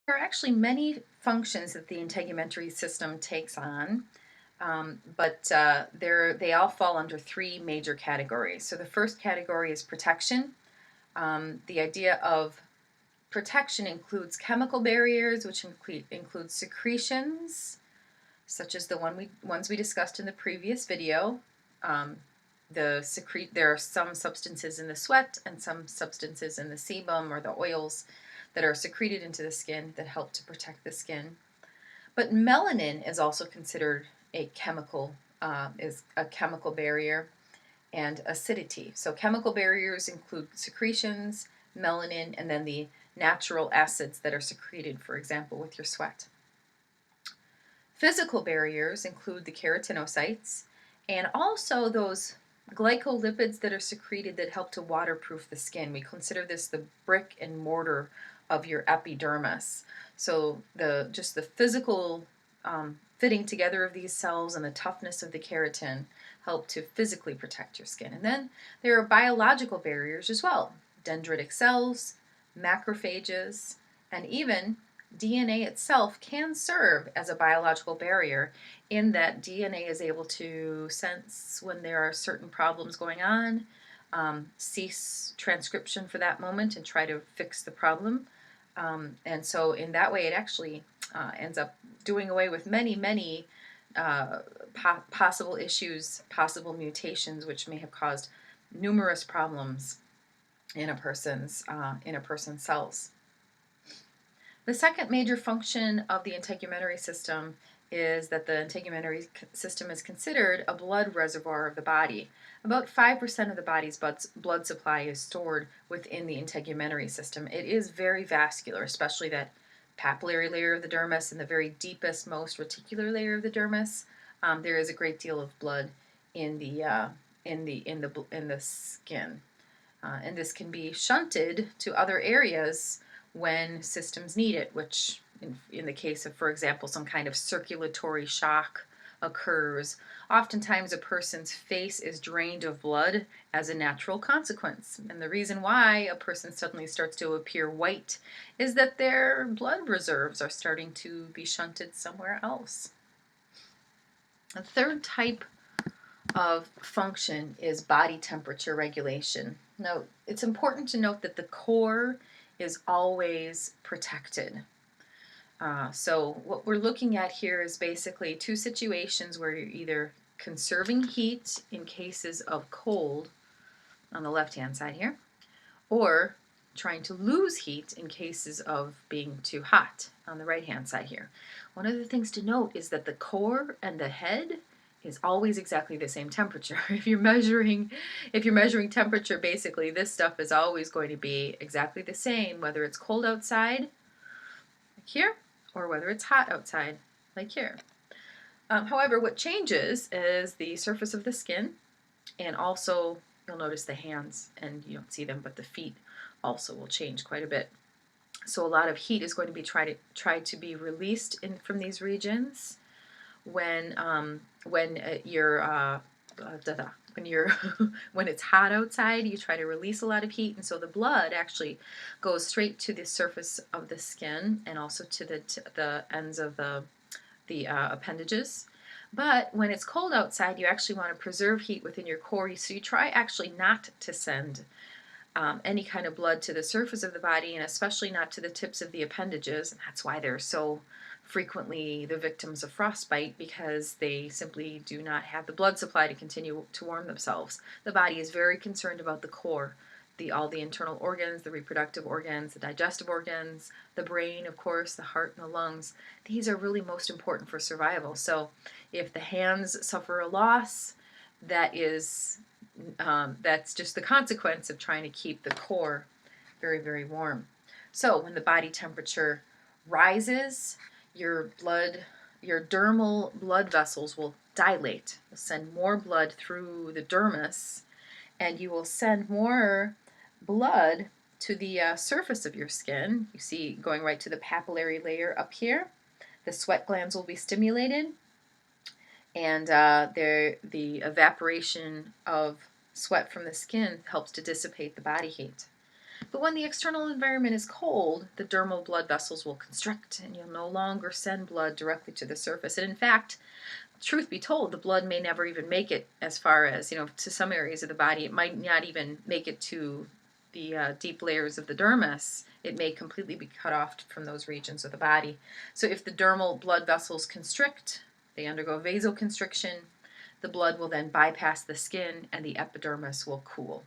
There are actually many functions that the integumentary system takes on, but they all fall under three major categories. So the first category is protection. The idea of protection includes chemical barriers, which include secretions, such as the ones we discussed in the previous video. Um, there are some substances in the sweat and some substances in the sebum or the oils that are secreted into the skin that help to protect the skin. But melanin is also considered is a chemical barrier, and acidity. So chemical barriers include secretions, melanin, and then the natural acids that are secreted, for example, with your sweat. Physical barriers include the keratinocytes and also those glycolipids that are secreted that help to waterproof the skin. We consider this the brick and mortar of your epidermis. So just the physical fitting together of these cells and the toughness of the keratin help to physically protect your skin. And then there are biological barriers as well. Dendritic cells, macrophages, and even DNA itself can serve as a biological barrier in that DNA is able to sense when there are certain problems going on, cease transcription for that moment and try to fix the problem. And so in that way, it actually ends up doing away with many possible issues, possible mutations, which may have caused numerous problems in a person's cells. The second major function of the integumentary system is that the integumentary system is considered a blood reservoir of the body. About 5% of the body's blood supply is stored within the integumentary system. It is very vascular, especially that papillary layer of the dermis and the very deepest, most reticular layer of the dermis. There is a great deal of blood in the skin, and this can be shunted to other areas when systems need it, which in the case of, for example, some kind of circulatory shock occurs. Oftentimes a person's face is drained of blood as a natural consequence. And the reason why a person suddenly starts to appear white is that their blood reserves are starting to be shunted somewhere else. A third type of function is body temperature regulation. Now, it's important to note that the core is always protected. So what we're looking at here is basically two situations where you're either conserving heat in cases of cold on the left-hand side here, or trying to lose heat in cases of being too hot on the right-hand side here. One of the things to note is that the core and the head is always exactly the same temperature. If you're measuring temperature, basically this stuff is always going to be exactly the same, whether it's cold outside, like here, or whether it's hot outside, like here. However, what changes is the surface of the skin, and also you'll notice the hands, and you don't see them, but the feet also will change quite a bit. So a lot of heat is going to be tried to be released from these regions when when it's hot outside. You try to release a lot of heat, and so the blood actually goes straight to the surface of the skin and also to the ends of the appendages. But when it's cold outside, you actually want to preserve heat within your core, so you try actually not to send any kind of blood to the surface of the body, and especially not to the tips of the appendages. And that's why they're so frequently the victims of frostbite, because they simply do not have the blood supply to continue to warm themselves. The body is very concerned about the core, all the internal organs, the reproductive organs, the digestive organs, the brain, of course, the heart and the lungs. These are really most important for survival. So if the hands suffer a loss, that's just the consequence of trying to keep the core very, very warm. So when the body temperature rises, your dermal blood vessels will dilate. You'll send more blood through the dermis, and you will send more blood to the surface of your skin. You see, going right to the papillary layer up here. The sweat glands will be stimulated, and the evaporation of sweat from the skin helps to dissipate the body heat. But when the external environment is cold, the dermal blood vessels will constrict and you'll no longer send blood directly to the surface. And in fact, truth be told, the blood may never even make it as far as, to some areas of the body. It might not even make it to the deep layers of the dermis. It may completely be cut off from those regions of the body. So if the dermal blood vessels constrict, they undergo vasoconstriction, the blood will then bypass the skin and the epidermis will cool.